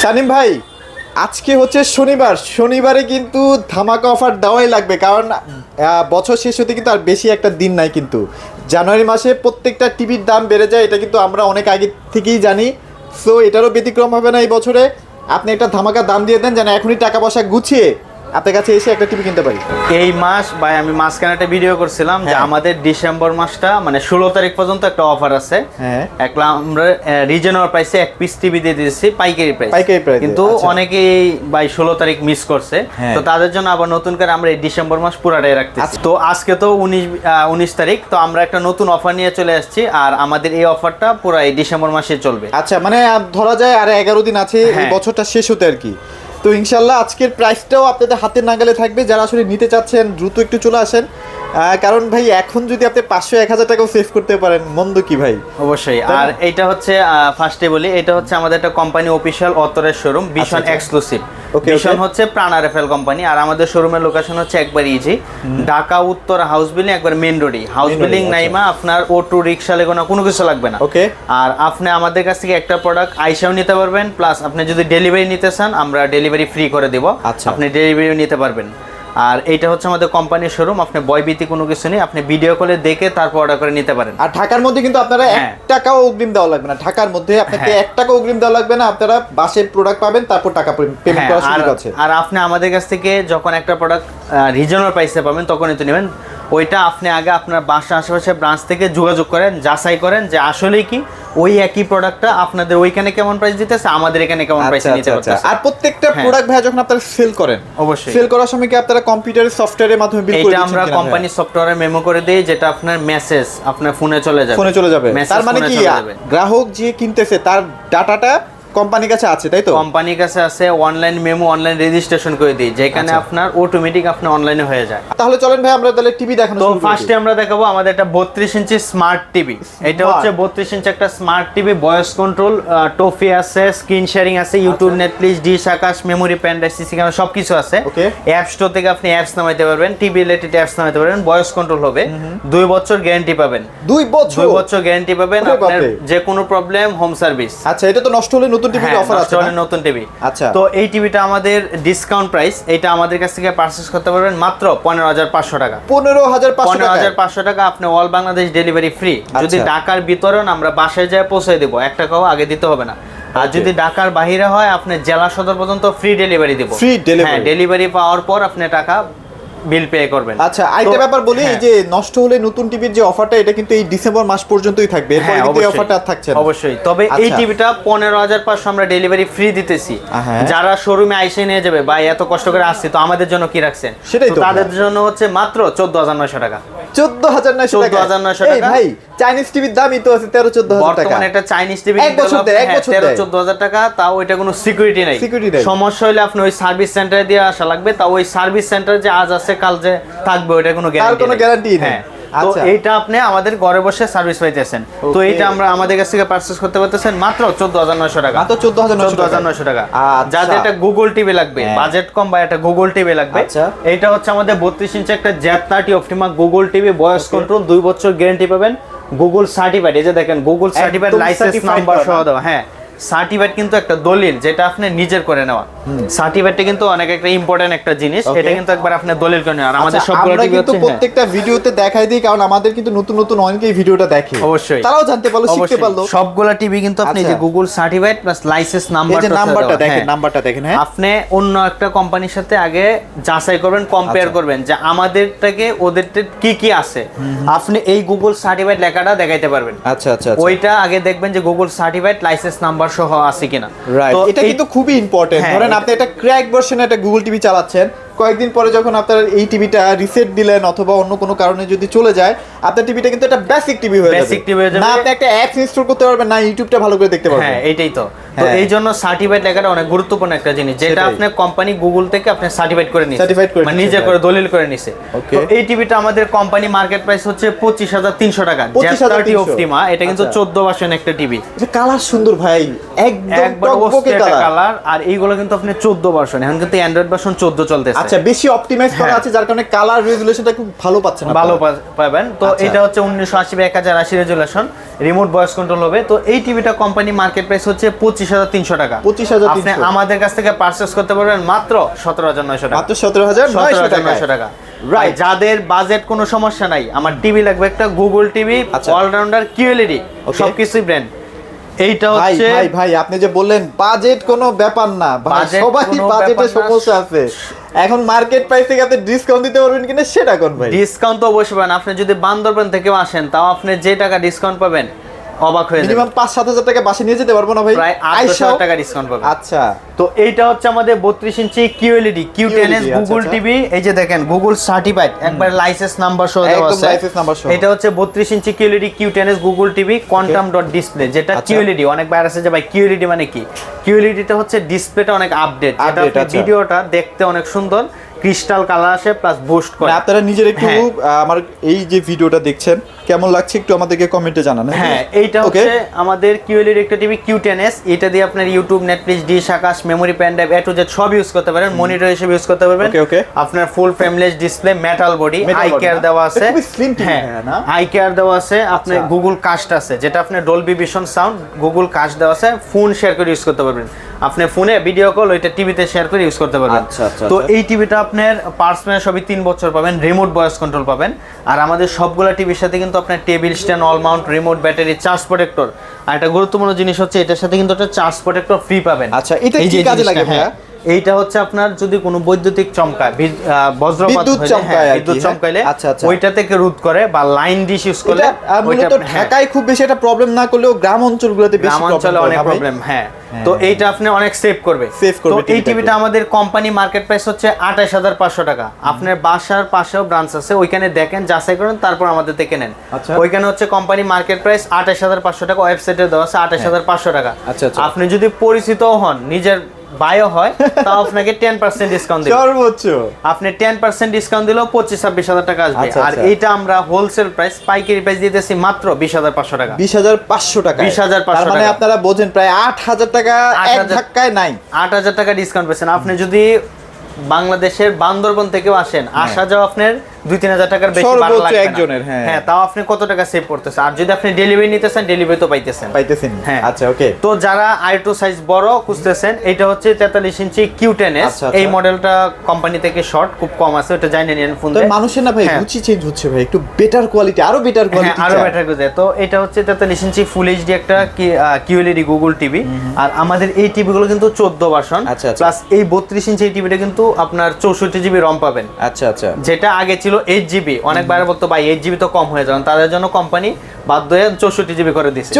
সানিম ভাই, আজকে হচ্ছে শনিবার। শনিবারে কিন্তু ধামাকা অফার দেওয়াই লাগবে, কারণ বছর শেষ হতে কিন্তু আর বেশি একটা দিন নাই। কিন্তু জানুয়ারি মাসে প্রত্যেকটা টিভির দাম বেড়ে যায়, এটা কিন্তু আমরা অনেক আগে থেকেই জানি। সো এটারও ব্যতিক্রম হবে না এই বছরে। আপনি একটা ধামাকা দাম দিয়ে দেন যেন এখনই টাকা পয়সা গুছিয়ে আপনার কাছে এসে একটা টিভি কিনতে পারি। এই মাস ভাই আমি মাঝখানে একটা ভিডিও করছিলাম যে আমাদের ডিসেম্বর মাসটা মানে 16 তারিখ পর্যন্ত একটা অফার আছে। হ্যাঁ, একটা আমরা রিজনাল প্রাইসে এক পিস টিভি দিয়ে দিয়েছি পাইকারি প্রাইস। কিন্তু আচ্ছা। অনেকেই ভাই 16 তারিখ মিস করছে, তো তাদের জন্য আবার নতুন করে আমরা এই ডিসেম্বর মাস পুরাটাই রাখতেছি। তো আজকে তো 19 তারিখ, তো আমরা একটা নতুন অফার নিয়ে চলে আসছি, আর আমাদের এই অফারটা পুরো এই ডিসেম্বর মাসে চলবে। আচ্ছা, মানে ধরা যায় আর 11 দিন আছে এই বছরটা শেষ হতে আর কি। তো ইনশাল্লাহ আজকের প্রাইসটাও আপনাদের হাতের নাগালে থাকবে। যারা আসলে নিতে চাচ্ছেন দ্রুত একটু চলে আসেন, কারণ ভাই এখন যদি আপনি 500-1000 টাকাও সেভ করতে পারেন মন্দ কি ভাই। অবশ্যই। আর এইটা হচ্ছে ফার্স্টে বলি, এটা হচ্ছে আমাদের একটা company official authorize showroom, vision exclusive. Vision হচ্ছে প্রাণ আরএফএল কোম্পানি, আর আমাদের শোরুমের লোকেশন হচ্ছে একবার ইজি ঢাকা উত্তর হাউস বিল্ডিং, একবার মেইন রোডে হাউস বিল্ডিং নাইমা। আপনার অটো রিক্সা লেগোনা কোনো কিছু লাগবে না। ওকে। আর আপনি আমাদের কাছ থেকে একটা প্রোডাক্ট আইসাও নিতে পারবেন, প্লাস আপনি যদি ডেলিভারি নিতে চান আমরা ডেলিভারি ফ্রি করে দেব। আপনি ডেলিভারিও নিতে পারবেন। আর এইটা হচ্ছে আমাদের কোম্পানির শোরুম, আপনি ভয়ভীতি কোনো কিছু নেই, আপনি ভিডিও কলে দেখে তারপর অর্ডার করে নিতে পারেন। আর ঢাকার মধ্যে কিন্তু আপনারা 1 টাকাও অগ্রিম দেওয়া লাগবে না। ঢাকার মধ্যে আপনাকে 1 টাকা অগ্রিম দেওয়া লাগবে না, আপনারা বাসে প্রোডাক্ট পাবেন, তারপর টাকা পেমেন্ট করার সুযোগ আছে। আর আপনি আমাদের কাছ থেকে যখন একটা প্রোডাক্ট রিজনাল প্রাইসে পাবেন তখনই তো নেবেন। ওইটা আপনি আগে আপনার বাসার আশেপাশে ব্রাঞ্চ থেকে যোগাযোগ করেন, যাচাই করেন যে আসলেই কি ওই একই প্রোডাক্টটা আপনাদের ওইখানে কেমন প্রাইস দিতেছে, আমাদের এখানে কেমন প্রাইসে নিতে পারতেছে। আর প্রত্যেকটা প্রোডাক্ট ভাই যখন আপনারা সেল করেন, অবশ্যই সেল করার সময় কি আপনারা কম্পিউটারের সফটওয়্যারের মাধ্যমে বিল করে দিচ্ছেন? এটা আমরা কোম্পানি সফটওয়্যারে মেমো করে দেই, যেটা আপনার মেসেজ আপনার ফোনে চলে যাবে। তার মানে কি গ্রাহক যে কিনতেছে তার ডাটাটা কোম্পানির কাছে আছে, তাই তো? কোম্পানির কাছে আছে, অনলাইন মেমো অনলাইন রেজিস্ট্রেশন করে দিই, যেখানে আপনার অটোমেটিক আপনার অনলাইনে হয়ে যায়। তাহলে চলেন ভাই আমরা তাহলে টিভি দেখানো শুরু করি। তো ফার্স্টে আমরা দেখাবো আমাদের একটা 32 ইঞ্চি স্মার্ট টিভি। এটা হচ্ছে 32 ইঞ্চি একটা স্মার্ট টিভি, ভয়েস কন্ট্রোল, টফি আছে, স্ক্রিন শেয়ারিং আছে, ইউটিউব, নেটফ্লিক্স, ডিশ, আকাশ, memory, pen drive, CC camera সবকিছু আছে। অ্যাপ স্টোর থেকে আপনি অ্যাপস নামাইতে পারবেন, টিভি রিলেটেড অ্যাপস নামাইতে পারবেন, ভয়েস কন্ট্রোল হবে, 2 বছর গ্যারান্টি পাবেন। 2 বছর গ্যারান্টি পাবেন, আপনার যে কোনো প্রবলেম হোম সার্ভিস। আচ্ছা, এটা তো নষ্ট হলে নতুন টিভির অফার আছে। নতুন টিভি। আচ্ছা, তো এই টিভিটা আমাদের ডিসকাউন্ট প্রাইস, এটা আমাদের কাছ থেকে পারচেজ করতে পারবেন মাত্র 15500 টাকা। 15500 টাকা, আপনি অল বাংলাদেশ ডেলিভারি ফ্রি। যদি ঢাকার ভিতরেও আমরা বাসায় যায় পৌঁছে দেব, 1 টাকাও আগে দিতে হবে না। আর যদি ঢাকার বাইরে হয় আপনি জেলা সদর পর্যন্ত ফ্রি ডেলিভারি দেব। হ্যাঁ, ডেলিভারি পাওয়ার পর আপনি টাকা বিল পে করবেন। আচ্ছা, আরেকটা ব্যাপার বলি, যে নষ্ট হলে নতুন টিভির যে অফারটা, এটা কিন্তু এই ডিসেম্বর মাস পর্যন্তই থাকবে, এরপর কিন্তু এই অফারটা আর থাকছে না। অবশ্যই। তবে এই টিভিটা 15500 আমরা ডেলিভারি ফ্রি দিতেছি। যারা শোরুমে আইসে নিয়ে যাবে, ভাই এত কষ্ট করে আসছি তো আমাদের জন্য কি রাখছেন, সেটাই তো। তাদের জন্য হচ্ছে মাত্র 14900 টাকা। 14900 টাকা ভাই, চাইনিজ টিভির দামই তো আছে 13-14 হাজার টাকা। বর্তমানে একটা চাইনিজ টিভি 1 বছর 13-14 হাজার টাকা, তাও এটা কোনো সিকিউরিটি নাই। সমস্যা হলে আপনি ওই সার্ভিস সেন্টারে দিয়ে আসা লাগবে, তাও ওই সার্ভিস সেন্টার যে আজ আছে কাল যে থাকবে ওইটা কোনো গ্যারান্টি নেই। তো এইটা আপনি আমাদের ঘরে বসে সার্ভিস পাইতেছেন। তো এইটা আমরা আমাদের কাছ থেকে পারচেজ করতে পারতেছেন মাত্র 14900 টাকা। মাত্র 14900 টাকা। যাদের একটা গুগল টিভি লাগবে, বাজেট কম বা একটা গুগল টিভি লাগবে, এইটা হচ্ছে আমাদের 32 ইঞ্চি একটা Z30 Optima Google TV, voice control, 2 বছর গ্যারান্টি পাবেন, গুগল সার্টিফাইড। এই যে দেখেন গুগল সার্টিফাইড, লাইসেন্স নাম্বার সহ দেওয়া। হ্যাঁ, সার্টিফাইড কিন্তু একটা দলিল, যেটা আপনি নিজের করে নেওয়া। সার্টিফাইডটা কিন্তু অনেক একটা ইম্পর্টেন্ট একটা জিনিস, এটা কিন্তু একবার আপনি দলিল করে নেওয়া। আর আমাদের সবগুলো টিভি কিন্তু প্রত্যেকটা ভিডিওতে দেখাই দিই, কারণ আমাদের কিন্তু নতুন নতুন অনেকেই ভিডিওটা দেখে, অবশ্যই তারাও জানতে পারলো, শিখতে পারলো। সবগুলো টিভি কিন্তু আপনি যে গুগল সার্টিফাইড প্লাস লাইসেন্স নাম্বারটা দেখেন, নাম্বারটা দেখেন। হ্যাঁ, আপনি অন্য একটা কোম্পানির সাথে আগে যাচাই করবেন, কম্পেয়ার করবেন যে আমাদেরটাকে ওদেরটা কি কি আছে, আপনি এই গুগল সার্টিফাইড লেখাটা দেখাইতে পারবেন। আচ্ছা, ওইটা আগে দেখবেন যে গুগল সার্টিফাইড লাইসেন্স নাম্বার সহ আছে কিনা। রাইট, এটা কিন্তু খুবই ইম্পর্টেন্ট। ধরেন আপনি একটা ক্র্যাক ভার্সনে একটা গুগল টিভি চালাচ্ছেন, কয়েকদিন পরে যখন আপনার এই টিভিটা রিসেট দিলেন অথবা অন্য কোনো কারণে যদি চলে যায়, আপনার টিভিটা কিন্তু একটা বেসিক টিভি হয়ে যাবে। না আপনি একটা অ্যাপস ইনস্টল করতে পারবেন, না ইউটিউবটা ভালো করে দেখতে পারবেন। হ্যাঁ, এইটাই তো। তো এই জন্য সার্টিফাইড লেখাটা অনেক গুরুত্বপূর্ণ একটা জিনিস, যেটা আপনি কোম্পানি গুগল থেকে আপনি সার্টিফাইড করে নিছেন, মানে নিজে করে দলিল করে নিছে। তো এই টিভিটা আমাদের কোম্পানি মার্কেট প্রাইস হচ্ছে 25300 টাকা। Z30 অপটিমা, এটা কিন্তু 14 ভার্সন একটা টিভি। এটা কালার সুন্দর ভাই, একদম টকটকে কালার। আর এইগুলো কিন্তু আপনি 14 ভার্সন, এখন কিন্তু অ্যান্ড্রয়েড ভার্সন 14 চলতেছে। আচ্ছা, বেশি অপটিমাইজ করা আছে, যার কারণে কালার রেজুলেশনটা খুব ভালো পাচ্ছেন, ভালো পাবেন। তো এটা হচ্ছে 1980 by 1080 resolution. Remote voice control হবে। তো এই টিভিটা কোম্পানি মার্কেট প্রাইস হচ্ছে 25,300 টাকা। 25,300 আপনি আমাদের কাছ থেকে পারচেজ করতে পারবেন মাত্র 17,900 টাকা। মাত্র 17,900 টাকা। রাইট, যাদের বাজেট কোনো সমস্যা নাই, আমার টিভি লাগবে একটা গুগল টিভি অলরাউন্ডার QLED সবকিছুই ব্র্যান্ড। এইটা হচ্ছে ভাই আপনি যে বললেন বাজেট কোনো ব্যাপার না ভাই, সবাই বাজেটের সমস্যা আছে। এখন মার্কেট প্রাইস থেকে আপনি ডিসকাউন্ট দিতে পারবেন কিনা সেটা কোন ভাই? ডিসকাউন্ট তো অবশ্যই পাবেন। আপনি যদি বান্দরবান থেকেও আসেন তাও আপনি যে টাকা ডিসকাউন্ট পাবেন অবাক হয়ে যাবেন। মিনিমাম 5-7 টাকা বাসে নিয়ে যেতে পারবো না ভাই? প্রায় 8,000 টাকা ডিসকাউন্ট পাবেন। আচ্ছা, তো এইটা হচ্ছে আমাদের 32 ইঞ্চি QLED Q10s গুগল টিভি। এই যে দেখেন গুগল সার্টিফাইড, একবার লাইসেন্স নাম্বার সহ দেওয়া আছে, লাইসেন্স নাম্বার সহ। এটা হচ্ছে 32 ইঞ্চি QLED Q10s Google TV quantum dot display, যেটা QLED। অনেক বাইরে আছে যে ভাই QLED মানে কি? QLED টা হচ্ছে ডিসপ্লেটা অনেক আপডেট, যেটা ভিডিওটা দেখতে অনেক সুন্দর, ক্রিস্টাল কালার আসে প্লাস বুস্ট করে। আপনারা নিজের একটু আমার এই যে ভিডিওটা দেখছেন কেমন লাগছে একটু আমাদেরকে কমেন্টে জানান। হ্যাঁ, এইটা হচ্ছে আমাদের QLED একটা টিভি Q10s। এটা দিয়ে আপনার YouTube, Netflix, dish, Akash, memory, pen drive A to Z সব ইউজ করতে পারেন, মনিটর হিসেবে ইউজ করতে পারবেন। আপনার full frameless display, metal body, eye care দেওয়া আছে। হ্যাঁ, আই কেয়ার দেওয়া আছে। আপনার গুগল কাস্ট আছে, যেটা আপনার Dolby vision sound, Google cast দেওয়া আছে। ফোন শেয়ার করে ইউজ করতে পারবেন, আপনি ফোনে ভিডিও কল ওইটা টিভিতে শেয়ার করে ইউজ করতে পারবেন। তো এই টিভিটা আপনার পার্সোনাল সবই 3 বছর পাবেন, রিমোট ভয়েস কন্ট্রোল পাবেন। আর আমাদের সবগুলা টিভির সাথে কিন্তু আপনার table stand, wall mount, remote, battery, charge protector. আর একটা গুরুত্বপূর্ণ জিনিস হচ্ছে এটার সাথে কিন্তু একটা চার্জ প্রোটেক্টর ফ্রি পাবেন। আচ্ছা, এটা কি কাজে লাগে ভাইয়া? এইটা হচ্ছে আপনার যদি কোনো বৈদ্যুতিক চমকায়, বজ্রপাত বিদ্যুৎ চমকাইলে ওইটা থেকে রোধ করে, বা লাইন ডিশ ইউজ করলে মূলত ঢাকায় খুব বেশি একটা প্রবলেম না করলেও গ্রাম অঞ্চলগুলোতে বেশি প্রবলেম, গ্রাম অঞ্চলে অনেক প্রবলেম। হ্যাঁ, তো এইটা আপনি অনেক সেভ করবে। তো এই টিভিটা আমাদের কোম্পানি মার্কেট প্রাইস হচ্ছে 28,500 টাকা। আপনার বাসার পাশেও ব্রাঞ্চ আছে, ওইখানে দেখেন, যাচাই করেন, তারপর আমাদের থেকে নেন। ওইখানে হচ্ছে কোম্পানি মার্কেট প্রাইস 28,500 টাকা, ওয়েবসাইটে দেওয়া আছে 28,500 টাকা। আপনি যদি পরিচিতও হন, নিজের বায়ো হয়, তাও আপনাকে 10% ডিসকাউন্ট দিবে সর্বোচ্চ। আপনি 10% ডিসকাউন্ট দিলেও 25,000-26,000 টাকা আসবে। আর এইটা আমরা হোলসেল প্রাইস, পাইকারি প্রাইস দিতেছি মাত্র 20,500 টাকা। 20,500 টাকা, 20,500 টাকা, মানে আপনারা বোঝেন প্রায় 8,000 টাকা এক ধাক্কায় নাই। 8,000 টাকা ডিসকাউন্ট পেয়েছেন। আপনি যদি বাংলাদেশের বান্দরবন থেকেও আসেন, আসা যাও আপনার 2-3 টাকার বেশি ভাড়া লাগবে একজনের। হ্যাঁ, তাও আপনি কত টাকা সেভ করতেছেন। আর যদি আপনি ডেলিভারি নিতেছেন, ডেলিভারি তো পাইতেছেন। হ্যাঁ, আচ্ছা, ওকে। তো যারা I2 সাইজ বড় খুঁজতেছেন, এটা হচ্ছে 43 ইঞ্চি Q10s। এই মডেলটা কোম্পানি থেকে শর্ট খুব কম আছে, ওটা জানিয়ে নিন ফোন দিয়ে। মানুষের না ভাই রুচি চেঞ্জ হচ্ছে ভাই, একটু বেটার কোয়ালিটি, আরো বেটার কোয়ালিটি, আরো বেটার করে। তো এটা হচ্ছে 43 ইঞ্চি ফুল এইচডি একটা QLED গুগল টিভি। আর আমাদের এই টিভিগুলো কিন্তু 14 ভার্সন, প্লাস এই 32 ইঞ্চি এই টিভিটা কিন্তু আপনার 64 জিবি রম পাবেন। আচ্ছা, যেটা আগে ছিল 8 জিবি। অনেক বাইরে বলতো ভাই 8 জিবি তো কম হয়ে যাবে, তাদের জন্য কোম্পানি বাধ্য হয়ে 64 জিবি করে দিয়েছে।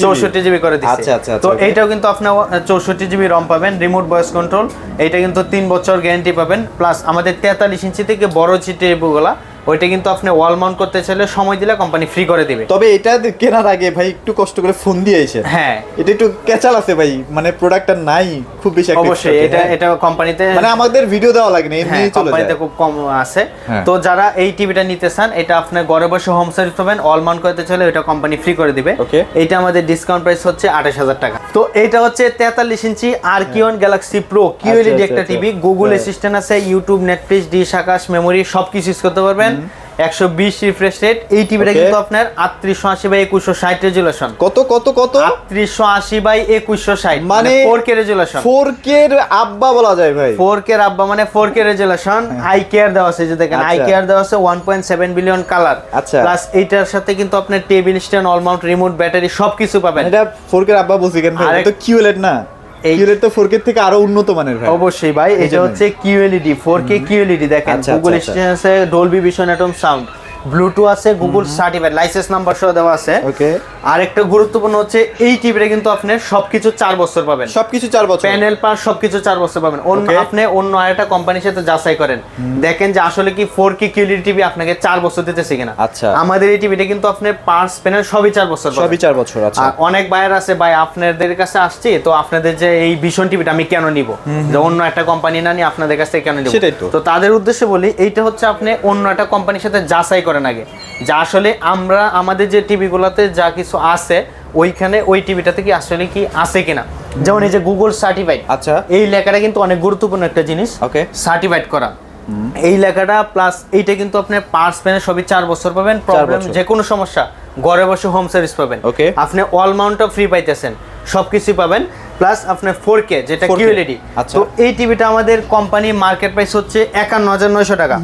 64 জিবি করে দিয়েছে। তো এইটাও কিন্তু আপনার 64 জিবি রম পাবেন, রিমোট ভয়েস কন্ট্রোল। এইটা কিন্তু 3 বছর গ্যারান্টি পাবেন। প্লাস আমাদের 43 ইঞ্চি থেকে বড় টিভিগুলা, ওইটা কিন্তু আপনি ওয়াল মাউন্ট করতে চাইলে সময় দিলে কোম্পানি ফ্রি করে দিবে। তবে এটা কেনার আগে ভাই একটু কষ্ট করে ফোন দিয়ে এসে। হ্যাঁ, এটা একটু ক্যাচাল আছে ভাই, মানে প্রোডাক্টটা নাই খুব বেশি একটা। অবশ্যই এটা কোম্পানিতে, মানে আমাদের ভিডিও দেওয়া লাগে না, এমনি চলে যায়, কোম্পানিতে খুব কম আছে। তো যারা এই টিভিটা নিতে চান, এটা আপনি ঘরে বসে হোম সার্ভিস পাবেন, অল মাউন্ট করতে চাইলে এটা কোম্পানি ফ্রি করে দিবে। এইটা আমাদের ডিসকাউন্ট প্রাইস হচ্ছে 28,000 টাকা। তো এইটা হচ্ছে 43 ইঞ্চি RK1 গ্যালাক্সি প্রো QLED একটা টিভি। গুগল অ্যাসিস্ট্যান্ট আছে, ইউটিউব, নেটফ্লিক্স, ডিশ, আকাশ, মেমোরি সবকিছু ইউজ করতে পারবেন। 120 রিফ্রেশ রেট। এই টিভিটা কিন্তু আপনার 3880x2160 রেজুলেশন। কত 3880x2160, মানে 4K রেজুলেশন। 4K এর আব্বা বলা যায় ভাই। 4K এর আব্বা মানে 4K রেজুলেশন। আই কেয়ার দেওয়া আছে, যে দেখেন আই কেয়ার দেওয়া আছে 1.7 বিলিয়ন কালার। প্লাস এইটার সাথে কিন্তু আপনার table stand, wall mount, remote, battery সবকিছু পাবেন। এটা 4K এর আব্বা বলছি কেন ভাই? এটা তো QLED না, QLED তো 4K থেকে আরো উন্নত মানের ভাই। অবশ্যই ভাই, এটা হচ্ছে QLED 4K QLED। দেখেন গুগল অ্যাসিস্ট্যান্ট আছে, Dolby vision atom sound, Bluetooth আছে, গুগল সার্টিফাইড, লাইসেন্স নাম্বার সহ দেওয়া আছে। ওকে। আর একটা গুরুত্বপূর্ণ হচ্ছে এই টিভিটা কিন্তু আপনি সবকিছু 4 বছর পাবেন। সবকিছু 4 বছর, প্যানেল পার সবকিছু 4 বছর পাবেন। আপনি অন্য আরেকটা কোম্পানির সাথে যাচাই করেন, দেখেন যে আসলে কি 4K QLED টিভি আপনাকে 4 বছর দিতেছে কিনা। আচ্ছা, আমাদের এই টিভিটা কিন্তু আপনি পার্টস প্যানেল সবই 4 বছর পাবেন। সবই 4 বছর। আচ্ছা, অনেক বায়ার আছে ভাই, আপনাদের কাছে আসছি তো আপনাদের যে এই ভিশন টিভিটা আমি কেন নিব, যে অন্য একটা কোম্পানি না নিয়ে আপনাদের কাছ থেকে কেন নিব? তো তাদের উদ্দেশ্যে বলি, এইটা হচ্ছে আপনি অন্য একটা কোম্পানির সাথে যাচাই করেন আগে, যা আসলে আমরা আমাদের যে টিভিগুলোতে যা কিছু আছে ওইখানে ওই টিভিটাতে কি আসলে কি আছে কিনা। যেমন এই যে গুগল সার্টিফাইড, আচ্ছা, এই লেখাটা কিন্তু অনেক গুরুত্বপূর্ণ একটা জিনিস। ওকে, সার্টিফাইড করা এই লেখাটা, প্লাস এইটা কিন্তু আপনি পার্টস প্যানেল সবই 4 বছর পাবেন। প্রবলেম যে কোনো সমস্যা ঘরে বসে হোম সার্ভিস পাবেন। ওকে। আপনি অল মাউন্টও ফ্রি পাইতেছেন, সবকিছু পাবেন, প্লাস আপনার 4K যেটা 4K QLED। আচ্ছা। তো এই টিভিটা আমাদের কোম্পানি মার্কেট প্রাইস হচ্ছে 51,900 টাকা,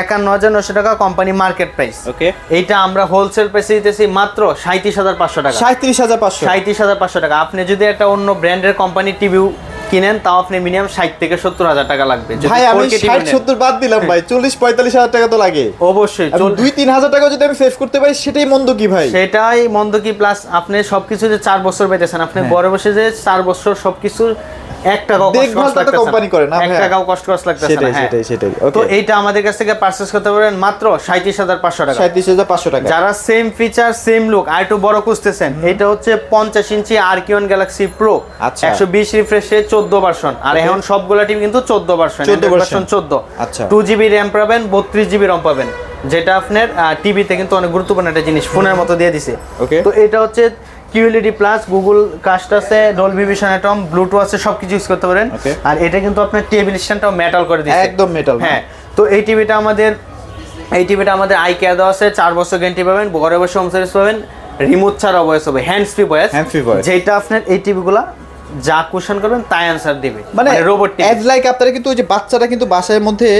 51,900 টাকা কোম্পানি মার্কেট প্রাইস। ওকে। এইটা আমরা হোলসেল প্রাইসে দিতেছি মাত্র 37,500 টাকা। 37,500 37,500 টাকা। আপনি যদি একটা অন্য ব্র্যান্ডের কোম্পানি টিভি কিনেন তাও আপনি মিনিমাম 60 থেকে 70,000 টাকা লাগবে। যদি ভাই আমি 4K TV 60-70 বাদ দিলাম ভাই, 40-45,000 টাকা তো লাগে অবশ্যই 2-3 হাজার টাকা যদি আমি সেভ করতে পারি সেটাই মন্দ কি ভাই? সেটাই মন্দ কি, প্লাস আপনি সবকিছু যে 4 বছর পেতেছেন, আপনি ঘরে বসে যে 4 বছর সবকিছু 1 টাকাও দেখভাল তো কোম্পানি করে না, 1 টাকাও কষ্ট কষ্ট লাগতেছে না। হ্যাঁ সেটাই তো ওকে। এইটা আমাদের কাছ থেকে পারচেজ করতে পারবেন মাত্র 37,500 টাকা। 37,500 টাকা। যারা সেম ফিচার সেম লুক আর একটু বড় খুঁজতেছেন, এটা হচ্ছে 50 ইঞ্চি RK1 Galaxy Pro, আচ্ছা। 120 রিফ্রেশে 14 ভার্সন। আর এখন সবগুলা টিভি কিন্তু 14 ভার্সন, 14 ভার্সন 14। আচ্ছা। 2GB RAM পাবেন, 32GB ROM পাবেন, যেটা আপনার টিভিতে কিন্তু অনেক গুরুত্বপূর্ণ একটা জিনিস, ফোনের মতো দিয়ে দিছে। ওকে। তো এটা হচ্ছে QLED প্লাস গুগল কাস্ট আছে, ডলবি ভিশন অ্যাটম, ব্লুটুথ আছে, সবকিছু ইউজ করতে পারেন। ওকে। আর এটা কিন্তু আপনার টেবিল স্ট্যান্ডটাও মেটাল করে দিয়েছে, একদম মেটাল। হ্যাঁ। তো এই টিভিটা আমাদের আই কেয়ার দেওয়া আছে, 4 বছর গ্যারান্টি পাবেন, ঘরে বসে হোম সার্ভিস পাবেন, রিমোট ছাড়া ভয়েস হবে, হ্যান্ডস ফ্রি ভয়েস, যেটা আপনার এই টিভিগুলা যা কোশ্চেন করবেন তাই অ্যানসার দিবে, মানে রোবট টিভি। অ্যাজ লাইক আপনারা কিন্তু ওই যে বাচ্চারা কিন্তু বাসার মধ্যে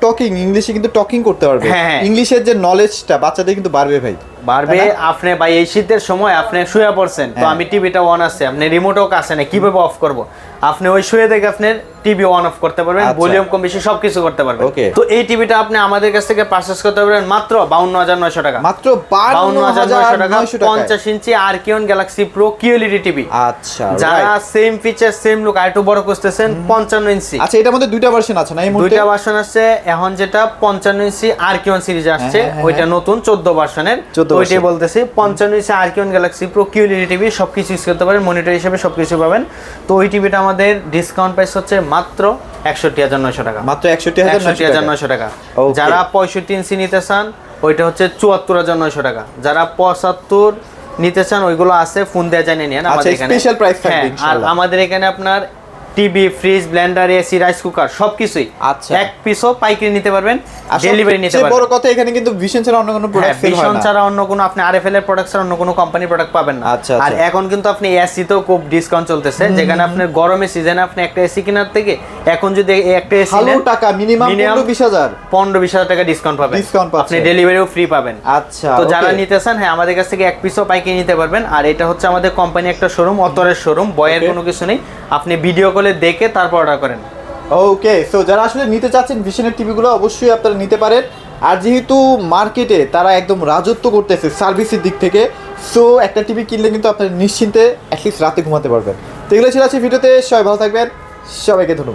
টকিং ইংলিশে কিন্তু টকিং করতে পারবে, হ্যাঁ। ইংলিশের যে নলেজটা বাচ্চাদের কিন্তু বাড়বে ভাই। বাড়বে। আপনি ভাই এই শীতের সময় আপনি শুয়ে পড়ছেন, তো আমি টিভিটা অন আছে, আপনি রিমোটও কাছে না, কিভাবে অফ করব? আপনি ওই শুয়ে দেখে আপনার টিভি অন অফ করতে পারবেন, ভলিউম কম বেশি সবকিছু করতে পারবেন। তো এই টিভিটা আপনি আমাদের কাছ থেকে পারচেজ করতে পারবেন মাত্র 52,900 টাকা। মাত্র 52,900 টাকা। 50 ইঞ্চি RK1 Galaxy Pro QLED TV. আচ্ছা। যারা সেম ফিচার সেম লুক আর একটু বড় খুঁজতেছেন, 55 ইঞ্চি। আচ্ছা, এটার মধ্যে দুইটা ভার্সন আছে না এই মুহূর্তে? দুইটা ভার্সন আছে এখন, যেটা 55 ইঞ্চি RK1 সিরিজ আসছে, ওইটা নতুন 14 ভার্সনের, ওইটাই বলতেছি। 55 ইঞ্চি RK1 Galaxy Pro QLED TV, সবকিছু ইউজ করতে পারেন, মনিটর হিসেবে সবকিছু পাবেন। তো ওই টিভিটা আমাদের ডিসকাউন্ট প্রাইস হচ্ছে মাত্র 61,900 টাকা। মাত্র 61,900 টাকা। যারা 65 ইঞ্চি নিতে চান ওইটা হচ্ছে 74,900 টাকা। যারা 75 নিতে চান ওইগুলো আছে, ফোন দেয়া জানি নেন আমাদের এখানে, স্পেশাল প্রাইস থাকবে আর ইনশাআল্লাহ। আমাদের এখানে আপনার TV, fridge, Blender, AC, rice cooker সবকিছুই আচ্ছা। এক পিসও পাইকারি নিতে পারবেন, ডেলিভারি নিতে পারবেন। বড় কথা এখানে কিন্তু ভিশন ছাড়া অন্য কোনো প্রোডাক্ট সেল হয় না। ভিশন ছাড়া অন্য কোনো আপনি আরএফএল এর প্রোডাক্ট ছাড়া অন্য কোনো কোম্পানির প্রোডাক্ট পাবেন না। আর এখন কিন্তু আপনি এসি তেও খুব ডিসকাউন্ট চলতেছে, যেখানে আপনার গরমের সিজনে আপনি একটা এসি কেনার থেকে এখন যদি একটা এসি নেন, টাকা মিনিমাম 15-20,000 15-20,000 টাকা ডিসকাউন্ট পাবেন, আপনি ডেলিভারিও ফ্রি পাবেন। আচ্ছা। তো যারা নিতে চান, হ্যাঁ আমাদের কাছ থেকে এক পিসও পাইকারি নিতে পারবেন। আর এটা হচ্ছে আমাদের কোম্পানি একটা শোরুম, অতরের শোরুম, বয়ের কোনো কিছু নেই, আপনি ভিডিও কলে দেখে তারপর অর্ডার করেন। ওকে। সো যারা আসলে নিতে চাচ্ছেন ভিশনের টিভিগুলো অবশ্যই আপনারা নিতে পারেন। আর যেহেতু মার্কেটে তারা একদম রাজত্ব করতেছে সার্ভিসের দিক থেকে, সো একটা টিভি কিনলে কিন্তু আপনারা নিশ্চিন্তে অ্যাটলিস্ট রাতে ঘুমাতে পারবেন। তো এগুলো ছিল আজকে ভিডিওতে, সবাই ভালো থাকবেন, সবাইকে ধন্যবাদ।